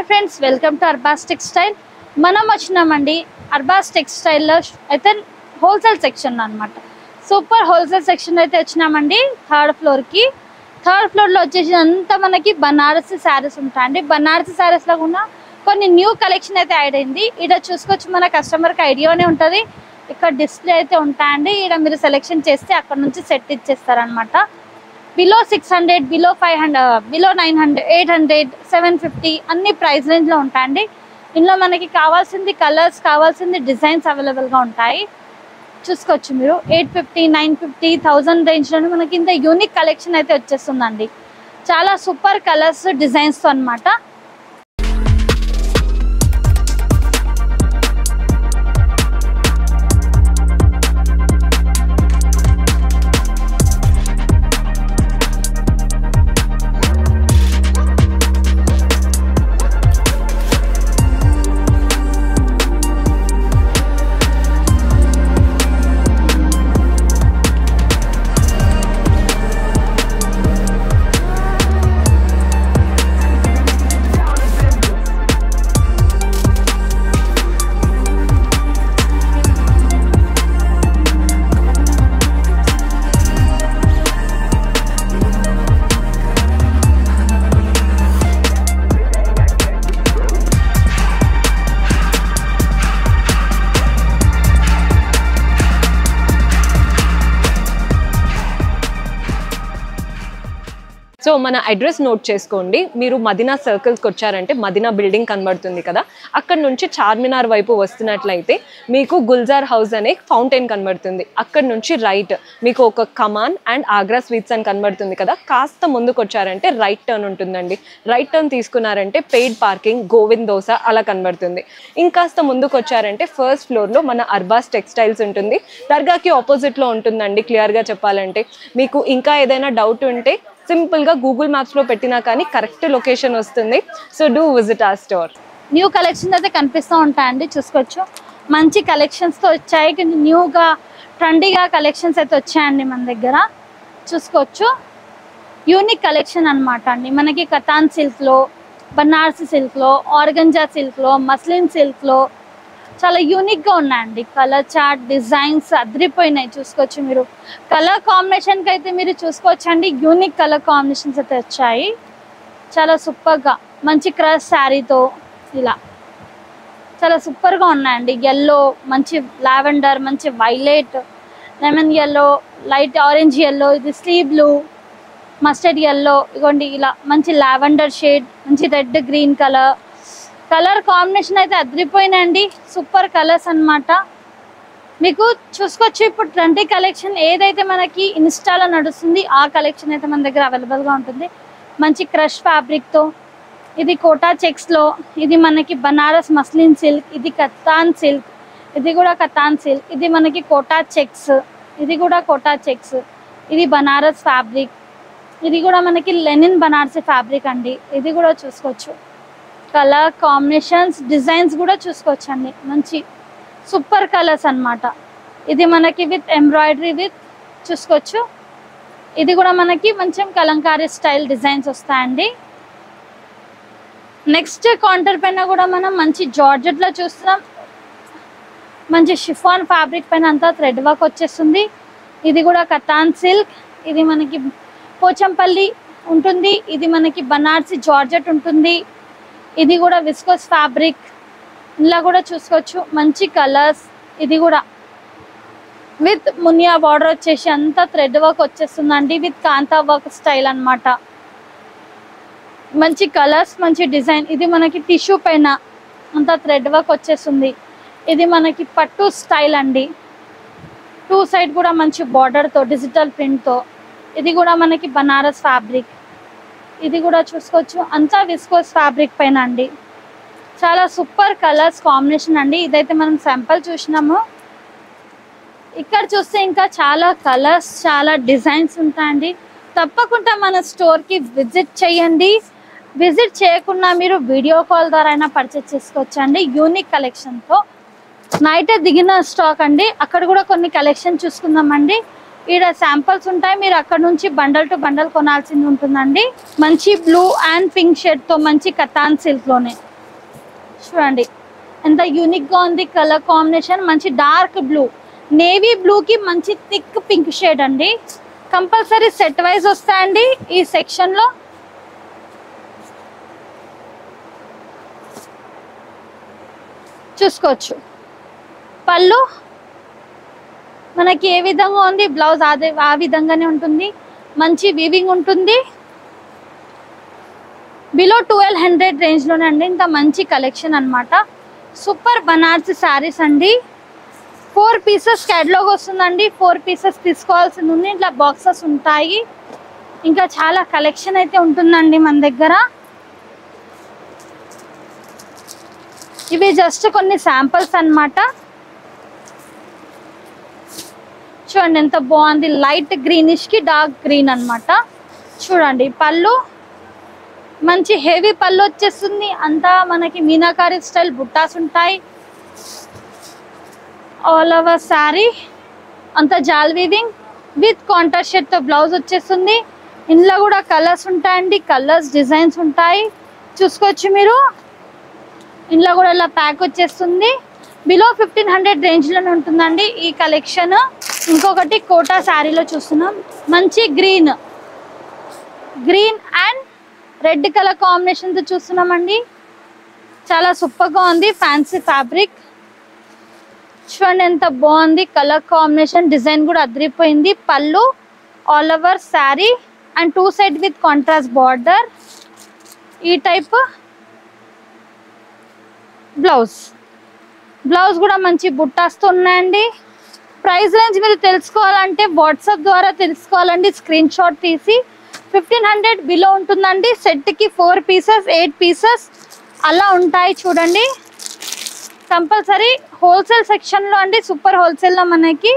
Hi friends, welcome to Arbaz textile. మనం వచ్చినామండి అర్బాస్ టెక్స్టైల్లో అయితే wholesale section అనమాట. సూపర్ హోల్సేల్ సెక్షన్ అయితే వచ్చినామండి. థర్డ్ ఫ్లోర్కి. థర్డ్ ఫ్లోర్లో వచ్చేసి అంతా మనకి బనారసి శారీస్ ఉంటాయండి. బనారసి శారీస్లో కూడా కొన్ని న్యూ కలెక్షన్ అయితే యాడ్ అయింది. ఇక్కడ చూసుకోవచ్చు, మన కస్టమర్కి ఐడియానే ఉంటుంది. ఇక్కడ డిస్ప్లే అయితే ఉంటాయండి. ఇక్కడ మీరు సెలెక్షన్ చేస్తే అక్కడ నుంచి సెట్ ఇచ్చేస్తారనమాట. బిలో 600, బిలో 500, బిలో 900, 800, 750 అన్ని ప్రైస్ రేంజ్లో ఉంటాయండి. ఇందులో మనకి కావాల్సింది కలర్స్, కావాల్సింది డిజైన్స్ అవైలబుల్గా ఉంటాయి. చూసుకోవచ్చు మీరు. 850, 950, 1000 రేంజ్లోనే మనకి ఇంత యూనిక్ కలెక్షన్ అయితే వచ్చేస్తుందండి. చాలా సూపర్ కలర్స్, డిజైన్స్తో అనమాట. సో మన అడ్రస్ నోట్ చేసుకోండి. మీరు మదీనా సర్కిల్స్కి వచ్చారంటే మదీనా బిల్డింగ్ కనబడుతుంది కదా, అక్కడ నుంచి చార్మినార్ వైపు వస్తున్నట్లయితే మీకు గుల్జార్ హౌస్ అనే ఫౌంటైన్ కనబడుతుంది. అక్కడ నుంచి రైట్ మీకు ఒక కమాన్ అండ్ ఆగ్రా స్వీట్స్ అని కనబడుతుంది కదా, కాస్త ముందుకు వచ్చారంటే రైట్ టర్న్ ఉంటుందండి. రైట్ టర్న్ తీసుకున్నారంటే పెయిడ్ పార్కింగ్, గోవింద్ దోస అలా కనబడుతుంది. ఇంకాస్త ముందుకు వచ్చారంటే ఫస్ట్ ఫ్లోర్లో మన అర్బాస్ టెక్స్టైల్స్ ఉంటుంది. దర్గాకి ఆపోజిట్లో ఉంటుందండి. క్లియర్గా చెప్పాలంటే మీకు ఇంకా ఏదైనా డౌట్ ఉంటే సింపుల్గా గూగుల్ మ్యాప్స్లో పెట్టినా కానీ కరెక్ట్ లొకేషన్ వస్తుంది. So do visit our store. New collections అయితే కనిపిస్తూ ఉంటాయండి. చూసుకోవచ్చు, మంచి కలెక్షన్స్తో వచ్చాయి. కొంచెం న్యూగా ట్రెండీగా కలెక్షన్స్ అయితే వచ్చాయండి మన దగ్గర. చూసుకోవచ్చు, యూనిక్ కలెక్షన్ అనమాట అండి. మనకి కతాన్ సిల్క్లో, బనారసి సిల్క్లో, ఆర్గంజా సిల్క్లో, మస్లిన్ సిల్క్లో చాలా యూనిక్గా ఉన్నాయండి. కలర్ చార్ట్, డిజైన్స్ అదిరిపోయినాయి. చూసుకోవచ్చు మీరు. కలర్ కాంబినేషన్కి అయితే మీరు చూసుకోవచ్చు అండి, యూనిక్ కలర్ కాంబినేషన్స్ అయితే వచ్చాయి. చాలా సూపర్గా మంచి క్రష్ శారీతో ఇలా చాలా సూపర్గా ఉన్నాయండి. ఎల్లో, మంచి లావెండర్, మంచి violet, lemon yellow, light orange yellow, ఇది స్లీ బ్లూ, మస్టర్డ్ ఎల్లో, ఇగోండి ఇలా మంచి లావెండర్ షేడ్, మంచి red green colour. Colour combination అయితే అదిరిపోయినండి. సూపర్ కలర్స్ అనమాట. మీకు చూసుకోవచ్చు, ఇప్పుడు ట్రెండీ కలెక్షన్ ఏదైతే మనకి ఇన్స్టాలో నడుస్తుంది ఆ కలెక్షన్ అయితే మన దగ్గర అవైలబుల్గా ఉంటుంది. మంచి క్రష్ ఫ్యాబ్రిక్తో, ఇది కోటా చెక్స్లో, ఇది మనకి బనారస్ మస్లిన్ సిల్క్, ఇది కతాన్ సిల్క్, ఇది కూడా కతాన్ సిల్క్, ఇది మనకి కోటా చెక్స్, ఇది కూడా కోటా చెక్స్, ఇది బనారస్ ఫ్యాబ్రిక్, ఇది కూడా మనకి లెనిన్ బనారసి ఫ్యాబ్రిక్ అండి. ఇది కూడా చూసుకోవచ్చు. కలర్ కాంబినేషన్స్, డిజైన్స్ కూడా చూసుకోవచ్చు అండి. మంచి సూపర్ కలర్స్ అనమాట. ఇది మనకి విత్ ఎంబ్రాయిడరీ విత్ చూసుకోవచ్చు. ఇది కూడా మనకి మంచి కలంకారీ స్టైల్ డిజైన్స్ వస్తాయండి. నెక్స్ట్ కౌంటర్ పైన కూడా మనం మంచి జార్జెట్లో చూస్తున్నాం. మంచి షిఫాన్ ఫ్యాబ్రిక్ పైన అంతా థ్రెడ్ వర్క్ వచ్చేస్తుంది. ఇది కూడా కతాన్ సిల్క్, ఇది మనకి పోచంపల్లి ఉంటుంది, ఇది మనకి బనారసి జార్జెట్ ఉంటుంది, ఇది కూడా విస్కోస్ ఫ్యాబ్రిక్. ఇలా కూడా చూసుకోవచ్చు మంచి కలర్స్. ఇది కూడా విత్ మునియా బార్డర్ వచ్చేసి అంతా థ్రెడ్ వర్క్ వచ్చేస్తుందండి, విత్ కాంతా వర్క్ స్టైల్ అనమాట. మంచి కలర్స్, మంచి డిజైన్. ఇది మనకి టిష్యూ పైన అంతా థ్రెడ్ వర్క్ వచ్చేస్తుంది. ఇది మనకి పట్టు స్టైల్ అండి. 2 సైడ్ కూడా మంచి బార్డర్తో, డిజిటల్ ప్రింట్తో. ఇది కూడా మనకి బనారస్ ఫ్యాబ్రిక్. ఇది కూడా చూసుకోవచ్చు అంతా విస్కోస్ ఫ్యాబ్రిక్ పైన అండి. చాలా సూపర్ కలర్స్ కాంబినేషన్ అండి. ఇదైతే మనం శాంపుల్ చూసినాము. ఇక్కడ చూస్తే ఇంకా చాలా కలర్స్, చాలా డిజైన్స్ ఉంటాయండి. తప్పకుండా మన స్టోర్కి విజిట్ చేయండి. విజిట్ చేయకుండా మీరు వీడియో కాల్ ద్వారా అయినా పర్చేస్ చేసుకోవచ్చండి. యూనిక్ కలెక్షన్తో నైటే దిగిన స్టాక్ అండి. అక్కడ కూడా కొన్ని కలెక్షన్ చూసుకుందామండి. ఇక్కడ శాంపిల్స్ ఉంటాయి, మీరు అక్కడ నుంచి బండల్ టు బండల్ కొనాల్సింది ఉంటుందండి. మంచి బ్లూ అండ్ పింక్ షేడ్ తో మంచి కతాన్ సిల్క్ లోనే చూడండి ఎంత యూనిక్ గా ఉంది కలర్ కాంబినేషన్. మంచి డార్క్ బ్లూ, నేవీ బ్లూ కి మంచి థిక్ పింక్ షేడ్ అండి. కంపల్సరీ సెట్ వైజ్ వస్తాయండి ఈ సెక్షన్ లో. చూసుకోవచ్చు పళ్ళు మనకి ఏ విధంగా ఉంది, బ్లౌజ్ అదే ఆ విధంగానే ఉంటుంది. మంచి వీవింగ్ ఉంటుంది. బిలో 1200 రేంజ్ లోనే అండి. ఇంత మంచి కలెక్షన్ అన్నమాట. సూపర్ బనారసి శారీస్ అండి. 4 పీసెస్ క్యాటలాగ్ వస్తుందండి. 4 పీసెస్ తీసుకోవాల్సింది ఉంది. ఇట్లా బాక్సెస్ ఉంటాయి. ఇంకా చాలా కలెక్షన్ అయితే ఉంటుందండి మన దగ్గర. ఇవి జస్ట్ కొన్ని శాంపిల్స్ అన్నమాట. చూడండి ఎంత బాగుంది, లైట్ గ్రీనిష్ కి డార్క్ గ్రీన్ అన్నమాట. చూడండి పళ్ళు మంచి హెవీ పళ్ళు వచ్చేస్తుంది. అంతా మనకి మీనాకారి స్టైల్ బుట్టాస్ ఉంటాయి. ఆల్ ఓవర్ శారీ అంతా జాల్ వీవింగ్ విత్ కాంట్రాస్ట్ షేడ్ తో బ్లౌజ్ వచ్చేస్తుంది. ఇందులో కూడా కలర్స్ ఉంటాయండి, కలర్స్ డిజైన్స్ ఉంటాయి. చూసుకోవచ్చు మీరు. ఇందులో కూడా ఇలా ప్యాక్ వచ్చేస్తుంది. బిలో 1500 రేంజ్ లోనే ఉంటుందండి ఈ కలెక్షన్. ఇంకొకటి కోటా శారీలో చూస్తున్నాం. మంచి green and red colour combination తో చూస్తున్నామండి. చాలా సూపర్ గా ఉంది. Fancy fabric. చూడండి ఎంత బాగుంది కలర్ కాంబినేషన్. డిజైన్ కూడా అదిరిపోయింది. పళ్ళు all over sari and 2 side with contrast border. ఈ టైప్ బ్లౌజ్ కూడా మంచి బుట్టాస్తో ఉన్నాయండి. ప్రైస్ రేంజ్ మీరు తెలుసుకోవాలంటే వాట్సాప్ ద్వారా తెలుసుకోవాలండి. స్క్రీన్ షాట్ తీసి 1500 బిలో ఉంటుందండి. సెట్కి 4 పీసెస్ 8 పీసెస్ అలా ఉంటాయి. చూడండి కంపల్సరీ హోల్సేల్ సెక్షన్లో అండి. సూపర్ హోల్సేల్లో మనకి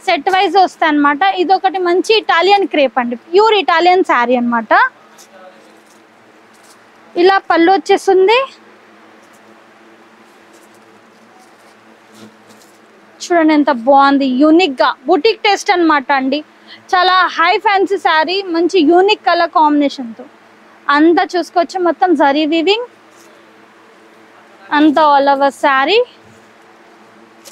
సెట్ వైజ్ వస్తాయి అన్నమాట. ఇది ఒకటి మంచి ఇటాలియన్ క్రేప్ అండి, ప్యూర్ ఇటాలియన్ శారీ అన్నమాట. ఇలా పళ్ళు వచ్చేస్తుంది. చూడండి ఎంత బాగుంది, యూనిక్ గా బుటిక్ టేస్ట్ అన్నమాట అండి. చాలా హై ఫ్యాన్సీ శారీ, మంచి యూనిక్ కలర్ కాంబినేషన్ తో అంతా చూసుకోవచ్చు. మొత్తం జరీ వీవింగ్ అంతా ఆల్ ఓవర్ శారీ.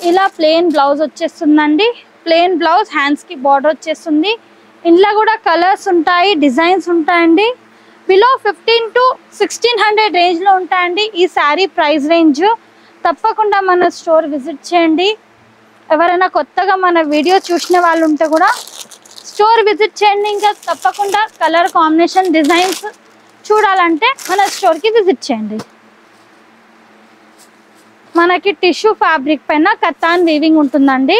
ఇలా ప్లెయిన్ బ్లౌజ్ వచ్చేస్తుందండి. ప్లెయిన్ బ్లౌజ్, హ్యాండ్స్ కి బార్డర్ వచ్చేస్తుంది. ఇంట్లో కూడా కలర్స్ ఉంటాయి, డిజైన్స్ ఉంటాయండి. బిలో 1500 to 1600 రేంజ్ లో ఉంటాయండి ఈ శారీ ప్రైస్ రేంజ్. తప్పకుండా మన స్టోర్ విజిట్ చేయండి. ఎవరైనా కొత్తగా మన వీడియో చూసిన వాళ్ళు ఉంటే కూడా స్టోర్ విజిట్ చేయండి. ఇంకా తప్పకుండా కలర్ కాంబినేషన్ డిజైన్స్ చూడాలంటే మన స్టోర్కి విజిట్ చేయండి. మనకి టిష్యూ ఫ్యాబ్రిక్ పైన కతాన్ వీవింగ్ ఉంటుందండి.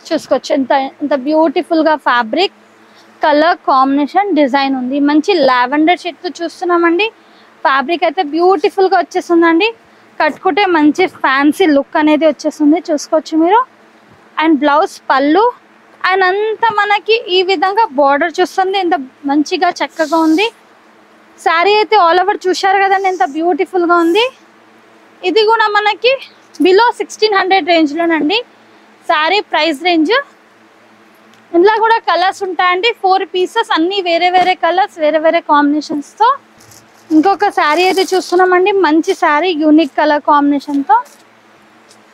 చూసుకోవచ్చు ఎంత బ్యూటిఫుల్గా ఫ్యాబ్రిక్, కలర్ కాంబినేషన్, డిజైన్ ఉంది. మంచి లావెండర్ షేడ్తో చూస్తున్నామండి. ఫ్యాబ్రిక్ అయితే బ్యూటిఫుల్గా వచ్చేస్తుందండి. కట్టుకుంటే మంచి ఫ్యాన్సీ లుక్ అనేది వచ్చేస్తుంది. చూసుకోవచ్చు మీరు. అండ్ బ్లౌజ్, పళ్ళు అండ్ అంతా మనకి ఈ విధంగా బార్డర్ చూస్తుంది. ఎంత మంచిగా చక్కగా ఉంది. శారీ అయితే ఆల్ ఓవర్ చూశారు కదండి ఎంత బ్యూటిఫుల్గా ఉంది. ఇది కూడా మనకి బిలో 1600 రేంజ్లోనండి శారీ ప్రైస్ రేంజ్. ఇందులో కూడా కలర్స్ ఉంటాయండి. 4 పీసెస్ అన్నీ వేరే వేరే కలర్స్, వేరే వేరే కాంబినేషన్స్తో. ఇంకొక శారీ అయితే చూస్తున్నామండి. మంచి శారీ, యూనిక్ కలర్ కాంబినేషన్తో.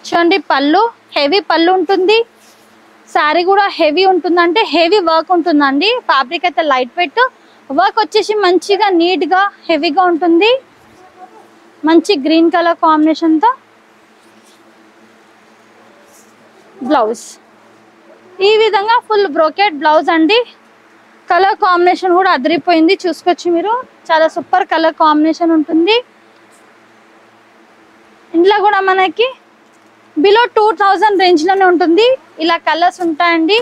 చూడండి పళ్ళు, హెవీ పళ్ళు ఉంటుంది. శారీ కూడా హెవీ ఉంటుంది, అంటే హెవీ వర్క్ ఉంటుందండి. ఫ్యాబ్రిక్ అయితే లైట్ వెయిట్, వర్క్ వచ్చేసి మంచిగా నీట్గా హెవీగా ఉంటుంది. మంచి గ్రీన్ కలర్ కాంబినేషన్తో బ్లౌజ్. ఈ విధంగా ఫుల్ బ్రోకెట్ బ్లౌజ్ అండి. కలర్ కాంబినేషన్ కూడా అదిరిపోయింది. చూసుకోవచ్చు మీరు. చాలా సూపర్ కలర్ కాంబినేషన్ ఉంటుంది. ఇంట్లో కూడా మనకి బిలో 2000 రేంజ్లోనే ఉంటుంది. ఇలా కలర్స్ ఉంటాయండి.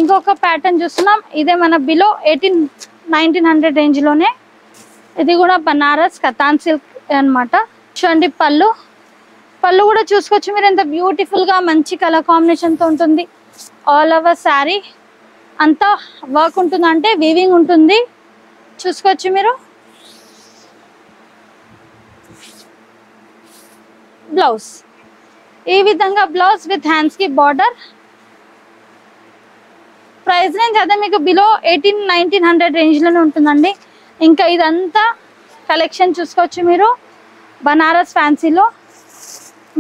ఇంకొక ప్యాటర్న్ చూస్తున్నాం. ఇదే మన బిలో 1900 రేంజ్లోనే. ఇది కూడా బనారస్ కతాన్ సిల్క్ అన్నమాట. చూడండి పళ్ళు కూడా చూసుకోవచ్చు మీరు. ఎంత బ్యూటిఫుల్గా మంచి కలర్ కాంబినేషన్తో ఉంటుంది. ఆల్ ఓవర్ శారీ అంతా వర్క్ ఉంటుంది, అంటే వీవింగ్ ఉంటుంది. చూసుకోవచ్చు మీరు. బ్లౌజ్ ఈ విధంగా బ్లౌజ్ విత్ హ్యాండ్స్ కి బార్డర్. ప్రైస్ రేంజ్ అదే మీకు బిలో 1800-1900 రేంజ్లోనే ఉంటుందండి. ఇంకా ఇదంతా కలెక్షన్ చూసుకోవచ్చు మీరు బనారస్ ఫ్యాన్సీలో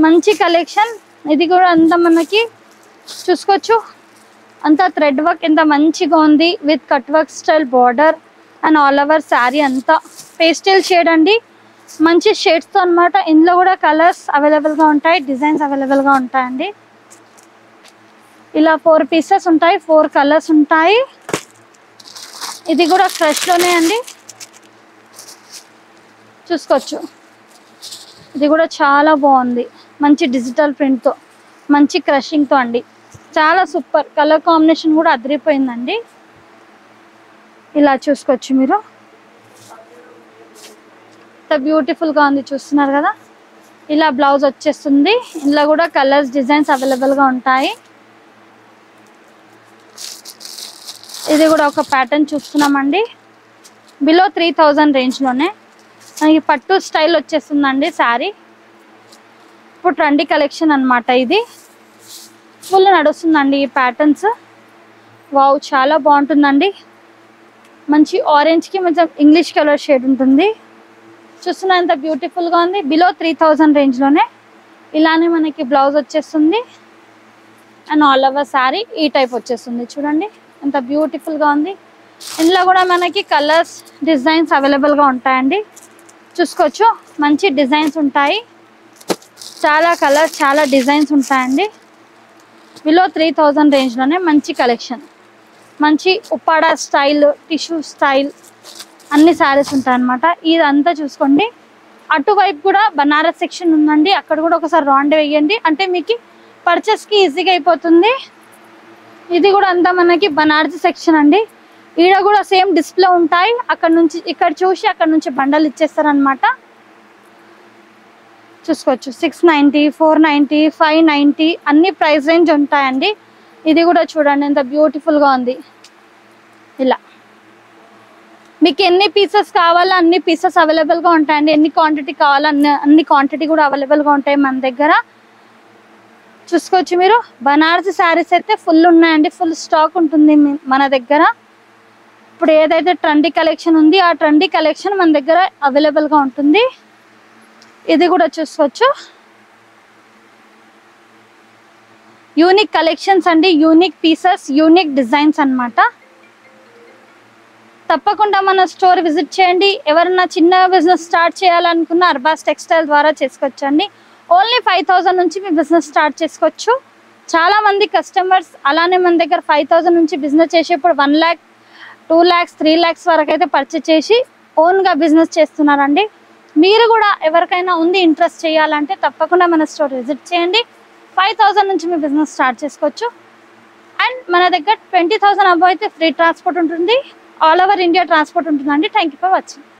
మంచి కలెక్షన్. ఇది కూడా అంతా మనకి చూసుకోవచ్చు, అంతా థ్రెడ్ వర్క్ ఎంత మంచిగా ఉంది with cut work style border and all over sari అంతా పేస్టల్ షేడ్ అండి, మంచి షేడ్స్తో అనమాట. ఇందులో కూడా కలర్స్ అవైలబుల్గా ఉంటాయి, డిజైన్స్ అవైలబుల్గా ఉంటాయండి. ఇలా 4 పీసెస్ ఉంటాయి, 4 కలర్స్ ఉంటాయి. ఇది కూడా క్రష్లోనే అండి, చూసుకోవచ్చు. ఇది కూడా చాలా బాగుంది, మంచి డిజిటల్ ప్రింట్తో మంచి క్రషింగ్తో అండి, చాలా సూపర్. కలర్ కాంబినేషన్ కూడా అదిరిపోయిందండి. ఇలా చూసుకోవచ్చు మీరు, ఎంత బ్యూటిఫుల్గా ఉంది చూస్తున్నారు కదా. ఇలా బ్లౌజ్ వచ్చేస్తుంది, ఇందులో కూడా కలర్స్ డిజైన్స్ అవైలబుల్గా ఉంటాయి. ఇది కూడా ఒక ప్యాటర్న్ చూస్తున్నామండి, బిలో 3000 రేంజ్లోనే మనకి పట్టు స్టైల్ వచ్చేస్తుందండి శారీ. ఇప్పుడు ట్రెండీ కలెక్షన్ అనమాట, ఇది ఫుల్ నడుస్తుందండి ఈ ప్యాటర్న్స్. వావ్ చాలా బాగుంటుందండి, మంచి ఆరెంజ్కి కొంచెం ఇంగ్లీష్ కలర్ షేడ్ ఉంటుంది. చూస్తున్నా ఎంత బ్యూటిఫుల్గా ఉంది, బిలో 3000 రేంజ్లోనే. ఇలానే మనకి బ్లౌజ్ వచ్చేస్తుంది అండ్ ఆల్ ఓవర్ శారీ ఈ టైప్ వచ్చేస్తుంది. చూడండి ఎంత బ్యూటిఫుల్గా ఉంది. ఇందులో కూడా మనకి కలర్స్ డిజైన్స్ అవైలబుల్గా ఉంటాయండి, చూసుకోవచ్చు. మంచి డిజైన్స్ ఉంటాయి, చాలా కలర్స్ చాలా డిజైన్స్ ఉంటాయండి. బిలో 3000 రేంజ్లోనే మంచి కలెక్షన్, మంచి ఉప్పాడ స్టైల్ టిష్యూ స్టైల్ అన్ని శారీస్ ఉంటాయి అన్నమాట. ఇదంతా చూసుకోండి. అటువైపు కూడా బనారస్ సెక్షన్ ఉందండి, అక్కడ కూడా ఒకసారి రౌండ్ వేయండి, అంటే మీకు పర్చేస్కి ఈజీగా అయిపోతుంది. ఇది కూడా అంతా మనకి బనారస్ సెక్షన్ అండి. ఈడ కూడా సేమ్ డిస్ప్లే ఉంటాయి, అక్కడ నుంచి ఇక్కడ చూసి అక్కడ నుంచి బండలు ఇచ్చేస్తారనమాట. చూసుకోవచ్చు 690, 490, 590 అన్ని ప్రైస్ రేంజ్ ఉంటాయండి. ఇది కూడా చూడండి ఎంత బ్యూటిఫుల్గా ఉంది. ఇలా మీకు ఎన్ని పీసెస్ కావాలో అన్ని పీసెస్ అవైలబుల్గా ఉంటాయండి, ఎన్ని క్వాంటిటీ కావాలో అన్ని క్వాంటిటీ కూడా అవైలబుల్గా ఉంటాయి మన దగ్గర. చూసుకోవచ్చు మీరు, బనారసి శారీస్ అయితే ఫుల్ ఉన్నాయండి, ఫుల్ స్టాక్ ఉంటుంది మన దగ్గర. ఇప్పుడు ఏదైతే ట్రెండీ కలెక్షన్ ఉంది ఆ ట్రెండీ కలెక్షన్ మన దగ్గర అవైలబుల్గా ఉంటుంది. ఇది కూడా చూసుకోవచ్చు, యూనిక్ కలెక్షన్స్ అండి, యూనిక్ పీసెస్, యూనిక్ డిజైన్స్ అన్నమాట. తప్పకుండా మన స్టోర్ విజిట్ చేయండి. ఎవరైనా చిన్న బిజినెస్ స్టార్ట్ చేయాలనుకున్న అర్బాస్ టెక్స్టైల్ ద్వారా చేసుకోవచ్చండి. ఓన్లీ 5000 నుంచి మీ బిజినెస్ స్టార్ట్ చేసుకోవచ్చు. చాలామంది కస్టమర్స్ అలానే మన దగ్గర 5000 నుంచి బిజినెస్ చేసేప్పుడు 1 lakh, 2 lakhs, 3 lakhs వరకు అయితే పర్చేస్ చేసి ఓన్గా బిజినెస్ చేస్తున్నారండి. మీరు కూడా ఎవరికైనా ఉంది ఇంట్రెస్ట్ చేయాలంటే తప్పకుండా మన స్టోర్ విజిట్ చేయండి. 5000 నుంచి మీ బిజినెస్ స్టార్ట్ చేసుకోవచ్చు. అండ్ మన దగ్గర 20,000 అబౌవ్ అయితే ఫ్రీ ట్రాన్స్పోర్ట్ ఉంటుంది, ఆల్ ఓవర్ ఇండియా ట్రాన్స్పోర్ట్ ఉంటుందండి. Thank you for watching.